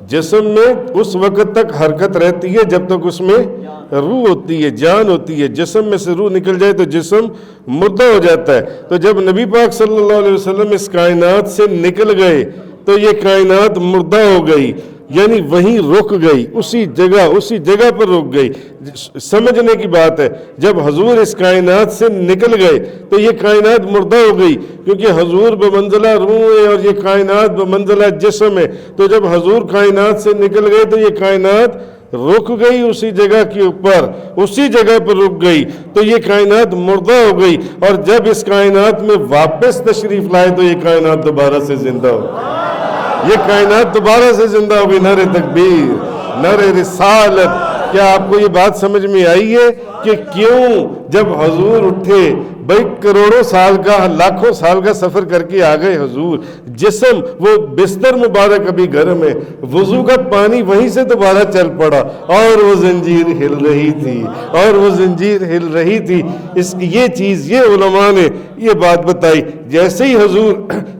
جسم میں اس وقت تک حرکت رہتی ہے جب تک اس میں روح ہوتی ہے، جان ہوتی ہے، جسم میں سے روح نکل جائے تو جسم مردہ ہو جاتا ہے۔ تو جب نبی پاک صلی اللہ علیہ وسلم اس کائنات سے نکل گئے تو یہ کائنات مردہ ہو گئی، یعنی وہیں رک گئی، اسی جگہ پر رک گئی۔ سمجھنے کی بات ہے، جب حضور اس کائنات سے نکل گئے تو یہ کائنات مردہ ہو گئی، کیونکہ حضور بمنزلہ روح ہے اور یہ کائنات بمنزلہ جسم ہے۔ تو جب حضور کائنات سے نکل گئے تو یہ کائنات رک گئی، اسی جگہ کے اوپر، اسی جگہ پر رک گئی، تو یہ کائنات مردہ ہو گئی، اور جب اس کائنات میں واپس تشریف لائے تو یہ کائنات دوبارہ سے زندہ ہو گئی، یہ کائنات دوبارہ سے زندہ ہو گئی۔ نعرہ تکبیر، نعرہ رسالت۔ کیا آپ کو یہ بات سمجھ میں آئی ہے کہ کیوں جب حضور اٹھے، بھائی کروڑوں سال کا، لاکھوں سال کا سفر کر کے آ گئے حضور، جسم وہ بستر مبارک ابھی گرم ہے، وضو کا پانی وہیں سے دوبارہ چل پڑا، اور وہ زنجیر ہل رہی تھی، یہ چیز، یہ علماء نے یہ بات بتائی۔ جیسے ہی حضور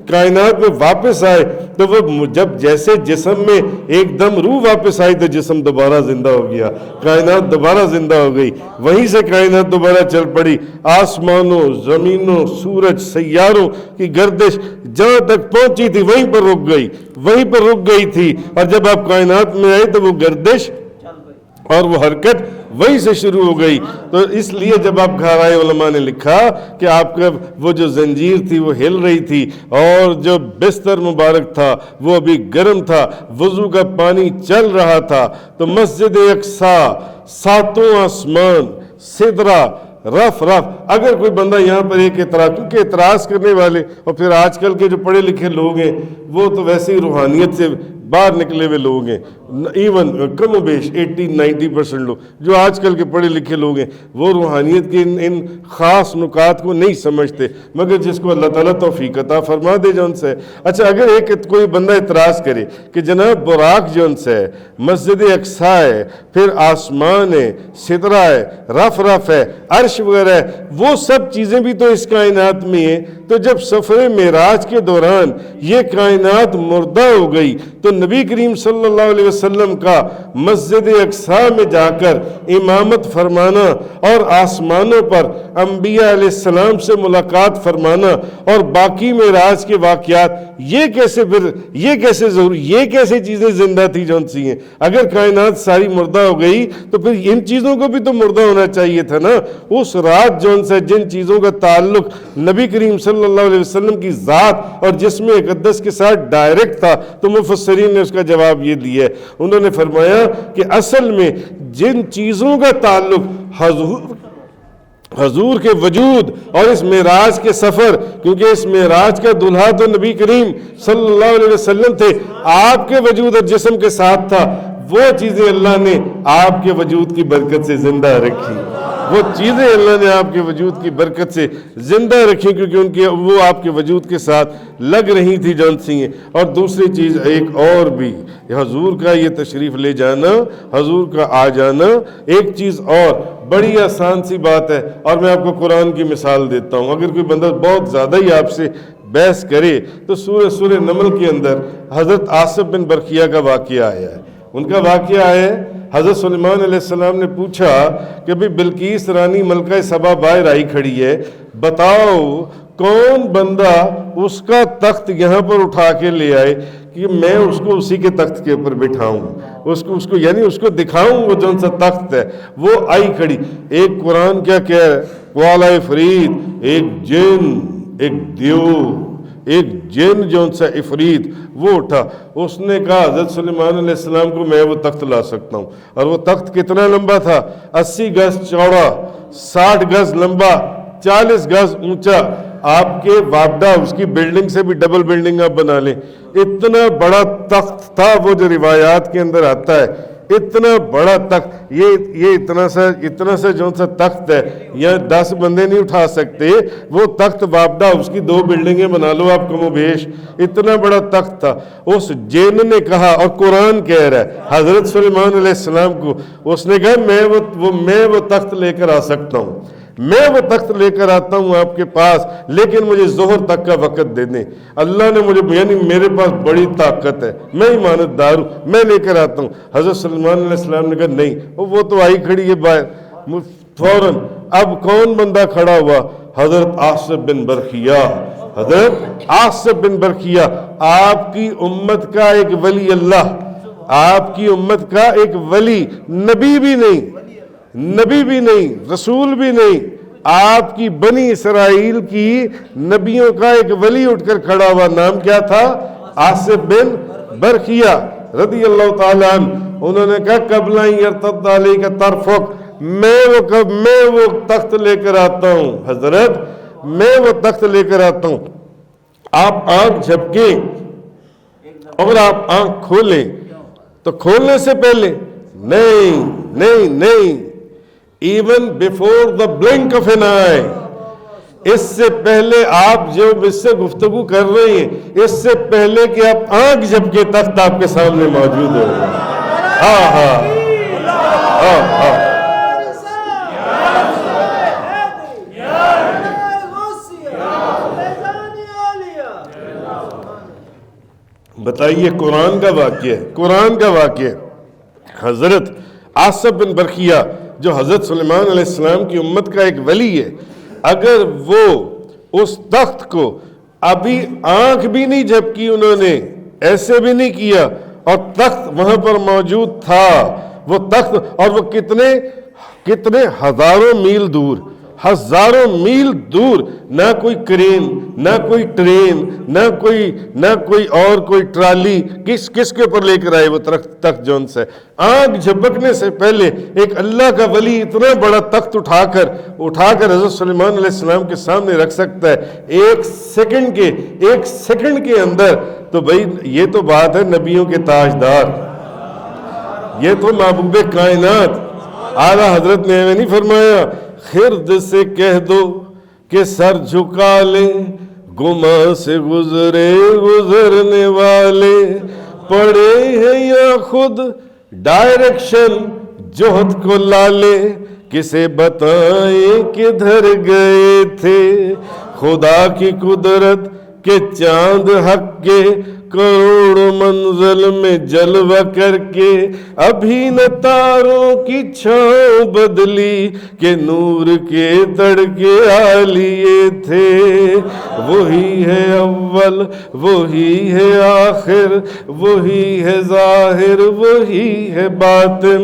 کائنات میں واپس آئے تو وہ جیسے جسم میں ایک دم روح واپس آئی تو جسم دوبارہ زندہ ہو گیا، کائنات دوبارہ زندہ ہو گئی، وہیں سے کائنات دوبارہ چل پڑی۔ آسمانوں، زمینوں، سورج، سیاروں کی گردش جہاں تک پہنچی تھی وہیں پر رک گئی تھی، اور جب آپ کائنات میں آئے تو وہ گردش اور وہ حرکت وہیں سے شروع ہو گئی۔ تو اس لیے جب آپ گھر آئے، علماء نے لکھا کہ آپ کا وہ جو زنجیر تھی وہ ہل رہی تھی، اور جو بستر مبارک تھا وہ ابھی گرم تھا، وضو کا پانی چل رہا تھا۔ تو مسجد اقصیٰ، ساتوں آسمان، سدرہ، رف، اگر کوئی بندہ یہاں پر ایک اعتراض، کیونکہ اعتراض کرنے والے اور پھر آج کل کے جو پڑھے لکھے لوگ ہیں وہ تو ویسے ہی روحانیت سے باہر نکلے ہوئے لوگ ہیں، ایون کم و بیش 80-90% لوگ جو آج کل کے پڑھے لکھے لوگ ہیں وہ روحانیت کے ان خاص نکات کو نہیں سمجھتے، مگر جس کو اللہ تعالیٰ توفیق عطا فرما دے جو ان سے۔ اچھا، اگر کوئی بندہ اعتراض کرے کہ جناب براق جو ان سے ہے، مسجد اقصیٰ ہے، پھر آسمان ہے، سدرہ ہے، رف ہے، عرش وغیرہ ہے، وہ سب چیزیں بھی تو اس کائنات میں ہیں، تو جب سفر معراج کے دوران یہ کائنات مردہ ہو گئی تو نبی کریم صلی اللہ علیہ وسلم کا مسجد اقصیٰ میں جا کر امامت فرمانا اور آسمانوں پر انبیاء علیہ السلام سے ملاقات فرمانا اور باقی معراج کے واقعات، یہ کیسے ضروری، یہ کیسے چیزیں زندہ تھی جون سی ہیں؟ اگر کائنات ساری مردہ ہو گئی تو پھر ان چیزوں کو بھی تو مردہ ہونا چاہیے تھا نا۔ اس رات جون سے جن چیزوں کا تعلق نبی کریم صلی اللہ علیہ وسلم کی ذات اور جسم اقدس کے ساتھ ڈائریکٹ تھا، تو مفسرین نے اس کا جواب یہ دیا ہے، انہوں نے فرمایا کہ اصل میں جن چیزوں کا تعلق حضور کے وجود اور اس معراج کے سفر، کیونکہ اس معراج کا دلہا تو نبی کریم صلی اللہ علیہ وسلم تھے، آپ کے وجود اور جسم کے ساتھ تھا، وہ چیزیں اللہ نے آپ کے وجود کی برکت سے زندہ رکھی، وہ چیزیں اللہ نے آپ کے وجود کی برکت سے زندہ رکھی، کیونکہ وہ آپ کے وجود کے ساتھ لگ رہی تھی جون سی ہیں۔ اور دوسری چیز ایک اور بھی، حضور کا یہ تشریف لے جانا، حضور کا آ جانا، ایک چیز اور بڑی آسان سی بات ہے، اور میں آپ کو قرآن کی مثال دیتا ہوں۔ اگر کوئی بندہ بہت زیادہ ہی آپ سے بحث کرے تو سورہ نمل کے اندر حضرت آصف بن برقیہ کا واقعہ آیا ہے۔ ان کا واقعہ ہے، حضرت سلیمان علیہ السلام نے پوچھا کہ بھی بلقیس رانی ملکہ سبا باہر آئی کھڑی ہے، بتاؤ کون بندہ اس کا تخت یہاں پر اٹھا کے لے آئے کہ میں اس کو اسی کے تخت کے اوپر بٹھاؤں، اس کو یعنی اس کو دکھاؤں وہ جون سا تخت ہے۔ وہ آئی کھڑی، ایک قرآن کیا کہہ رہا ہے، والا افریت، ایک جن، ایک دیو، ایک جن جون سا افریت وہ اٹھا، اس نے کہا حضرت سلیمان علیہ السلام کو میں وہ تخت لا سکتا ہوں۔ اور وہ تخت کتنا لمبا تھا؟ 80 گز چوڑا، 60 گز لمبا، 40 گز اونچا۔ آپ کے وابڈا اس کی بلڈنگ سے بھی ڈبل بلڈنگ آپ بنا لیں، اتنا بڑا تخت تھا وہ، جو روایات کے اندر آتا ہے اتنا بڑا تخت، یہ اتنا سا جو سا تخت ہے یہ 10 بندے نہیں اٹھا سکتے، وہ تخت وابڈا اس کی 2 بلڈنگیں بنا لو آپ کم و بیش، اتنا بڑا تخت تھا۔ اس جن نے کہا، اور قرآن کہہ رہا ہے حضرت سلیمان علیہ السلام کو، اس نے کہا میں وہ تخت لے کر آ سکتا ہوں، میں وہ تخت لے کر آتا ہوں آپ کے پاس، لیکن مجھے ظہر تک کا وقت دے دیں۔ اللہ نے مجھے، یعنی میرے پاس بڑی طاقت ہے، میں ایمانت دار ہوں، میں لے کر آتا ہوں۔ حضرت سلیمان علیہ السلام نے کہا نہیں، وہ تو آئی کھڑی ہے باہر فوراً۔ اب کون بندہ کھڑا ہوا؟ حضرت عاصب بن برخیہ، حضرت عاصب بن برخیہ، آپ کی امت کا ایک ولی اللہ، آپ کی امت کا ایک ولی، نبی بھی نہیں، رسول بھی نہیں، آپ کی بنی اسرائیل کی نبیوں کا ایک ولی اٹھ کر کھڑا ہوا۔ نام کیا تھا؟ عاصب بن برخیہ رضی اللہ تعالیٰ عنہ۔ انہوں نے کہا قبل ان یرتد علیک طرفک، میں وہ تخت لے کر آتا ہوں حضرت، میں وہ تخت لے کر آتا ہوں۔ آپ آنکھ جھپکیں اور آپ آنکھ کھولیں تو کھولنے سے پہلے نہیں even before the blink of an eye، اس سے پہلے آپ جو اس سے گفتگو کر رہے ہیں، اس سے پہلے کہ آپ آنکھ جھپکے تخت آپ کے سامنے موجود ہو۔ بتائیے، قرآن کا واقعہ حضرت عاصب بن برخیہ جو حضرت سلیمان علیہ السلام کی امت کا ایک ولی ہے، اگر وہ اس تخت کو ابھی آنکھ بھی نہیں جھپکی، انہوں نے ایسے بھی نہیں کیا، اور تخت وہاں پر موجود تھا، وہ تخت، اور وہ کتنے ہزاروں میل دور، نہ کوئی کرین، نہ کوئی ٹرین، نہ کوئی اور کوئی ٹرالی، کس کے اوپر لے کر آئے وہ تخت جون سے؟ آنکھ جھپکنے سے پہلے ایک اللہ کا ولی اتنا بڑا تخت اٹھا کر حضرت سلیمان علیہ السلام کے سامنے رکھ سکتا ہے ایک سیکنڈ کے اندر، تو بھئی یہ تو بات ہے نبیوں کے تاجدار، یہ تو محبوب کائنات۔ اعلیٰ حضرت نے ہمیں نہیں فرمایا خرد سے کہہ دو کہ سر جھکا لے، گما سے گزرنے والے، پڑے ہیں یا خود ڈائریکشن جوہد کو لالے، کسے بتائیں کدھر گئے تھے، خدا کی قدرت کے چاند حق کے کروڑوں منزل میں جلوہ کر کے، ابھی نہ تاروں کی چھاؤں بدلی کہ نور کے تڑکے آ لیے تھے۔ وہی ہے اول، وہی ہے آخر، وہی ہے ظاہر، وہی ہے باطن،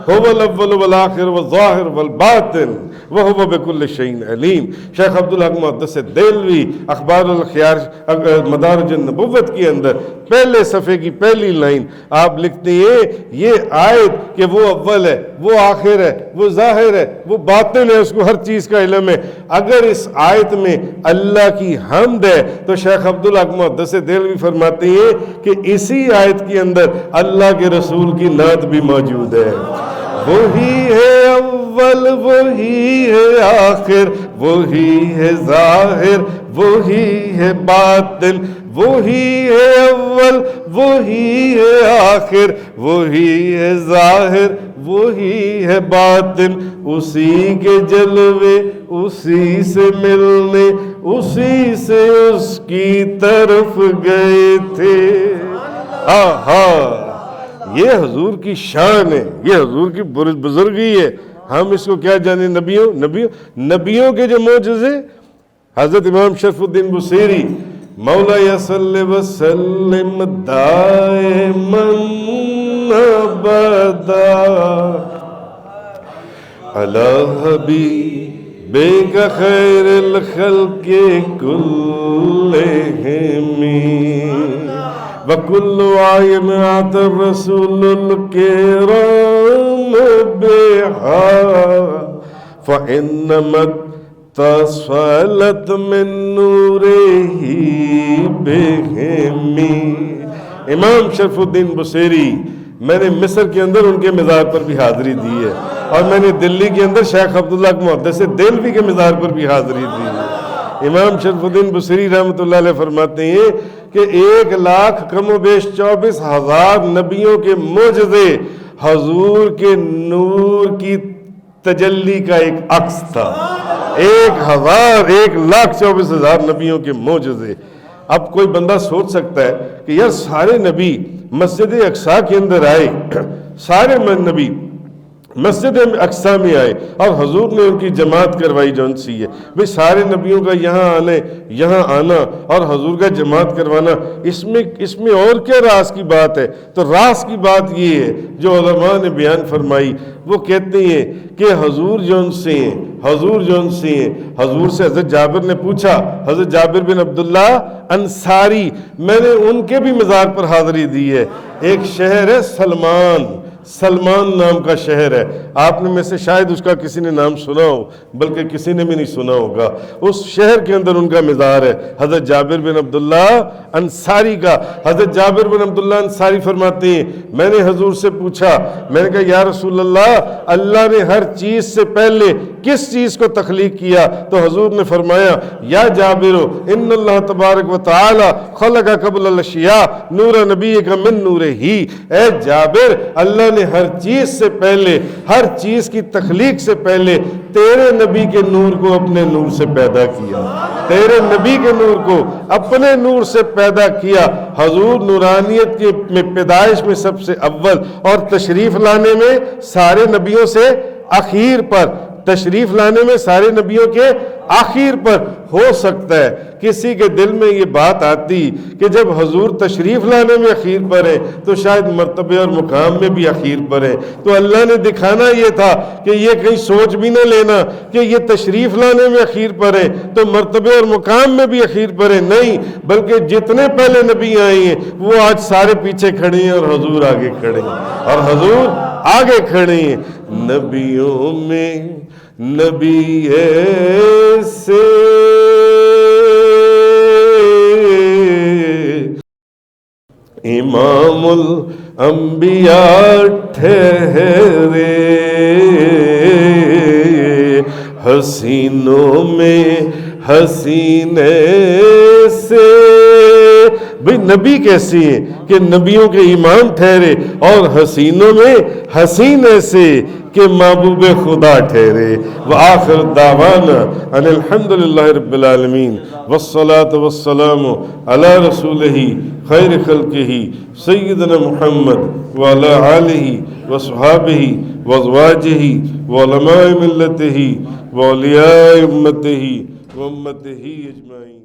هو الاول والآخر والظاہر والباطن وهو بكل شيء علیم۔ شیخ عبدالحق محدث دہلوی اخبار الخیار مدارج النبوت کی اندر پہلے صفحے کی پہلی لائن آپ لکھتے ہیں، یہ آیت کہ وہ اول ہے، وہ آخر ہے، وہ ظاہر ہے، وہ باطن ہے، اس کو ہر چیز کا علم ہے۔ اگر اس آیت میں اللہ کی حمد ہے تو شیخ عبدالحق محدث دہلوی فرماتے ہیں کہ اسی آیت کے اندر اللہ کے رسول کی نعت بھی موجود ہے۔ وہی ہے اول، وہی ہے آخر، وہی ہے ظاہر، وہی ہے باطن، وہی ہے اول، وہی ہے آخر، وہی ہے ظاہر، وہی ہے باطن، اسی کے جلوے، اسی سے ملنے، اسی سے اس کی طرف گئے تھے۔ یہ حضور کی شان ہے، یہ حضور کی بزرگی ہے. ہم اس کو کیا جانے؟ نبیوں کے جو معجزے. حضرت امام شرف الدین بصیری مولا یا صلی وسلم دائما ابدا علی حبیبک خیر الخلق کلہم وکل عین عطا الرسول الکرام بہا فإنما اتصلت من نورہ بہمی. امام شرف الدین بصیری، میں نے مصر کے اندر ان کے مزار پر بھی حاضری دی ہے، اور میں نے دلی کے اندر شیخ عبداللہ محدث دہلوی کے مزار پر بھی حاضری دی ہے. امام شرف الدین بصیری رحمۃ اللہ علیہ فرماتے ہیں کہ 1,00,000 کم و بیش 24,000 نبیوں کے معجزے حضور کے نور کی تجلی کا ایک عکس تھا. 1,24,000 نبیوں کے معجزے. اب کوئی بندہ سوچ سکتا ہے کہ یار سارے نبی مسجد اقصیٰ کے اندر آئے، سارے نبی مسجد اقصیٰ میں آئے اور حضور نے ان کی جماعت کروائی جون سی ہے. بھئی سارے نبیوں کا یہاں آنا اور حضور کا جماعت کروانا، اس میں اور کیا راز کی بات ہے؟ تو راز کی بات یہ ہے جو علماء نے بیان فرمائی. وہ کہتے ہیں کہ حضور جون سے ہیں. حضور سے حضرت جابر نے پوچھا، حضرت جابر بن عبداللہ انصاری، میں نے ان کے بھی مزار پر حاضری دی ہے. ایک شہر ہے سلمان نام کا شہر ہے. آپ نے میں سے شاید اس کا کسی نے نام سنا ہو، بلکہ کسی نے بھی نہیں سنا ہوگا. اس شہر کے اندر ان کا مزار ہے، حضرت جابر بن عبداللہ انصاری کا. حضرت جابر بن عبداللہ انصاری فرماتے ہیں میں نے حضور سے پوچھا، میں نے کہا یا رسول اللہ نے ہر چیز سے پہلے کس چیز کو تخلیق کیا؟ تو حضور نے فرمایا یا جابر ان اللہ تبارک و تعالی خلق قبل الاشیاء نور نبیک من نورہ. اے جابر، اللہ نے ہر چیز سے پہلے، ہر چیز کی تخلیق سے پہلے تیرے نبی کے نور کو اپنے نور سے پیدا کیا. تیرے نبی کے نور کو اپنے نور سے پیدا کیا. حضور نورانیت کی پیدائش میں سب سے اول، اور تشریف لانے میں سارے نبیوں سے آخر پر، تشریف لانے میں سارے نبیوں کے آخر پر. ہو سکتا ہے کسی کے دل میں یہ بات آتی کہ جب حضور تشریف لانے میں اخیر پر ہے تو شاید مرتبے اور مقام میں بھی اخیر پر ہے. تو اللہ نے دکھانا یہ تھا کہ یہ کہیں سوچ بھی نہ لینا کہ یہ تشریف لانے میں اخیر پر ہے تو مرتبے اور مقام میں بھی اخیر پر ہے. نہیں، بلکہ جتنے پہلے نبی آئے ہیں وہ آج سارے پیچھے کھڑے ہیں اور حضور آگے کھڑے ہیں، اور حضور آگے کھڑے ہیں. نبیوں میں نبی ایسے امام الانبیاء ٹھہرے، حسینوں میں حسین ایسے. بھئی نبی کیسی ہیں کہ نبیوں کے امام ٹھہرے، اور حسینوں میں حسین ایسے کہ محبوب خدا ٹھہرے. وآخر دعوانا ان الحمدللہ رب العالمین والصلاة والسلام علی رسولہ خیر خلقہ سیدنا محمد وعلی آلہ وصحابہ وازواجہ وعلماء ملتہ واولیاء امتہ وامتہ اجمعین.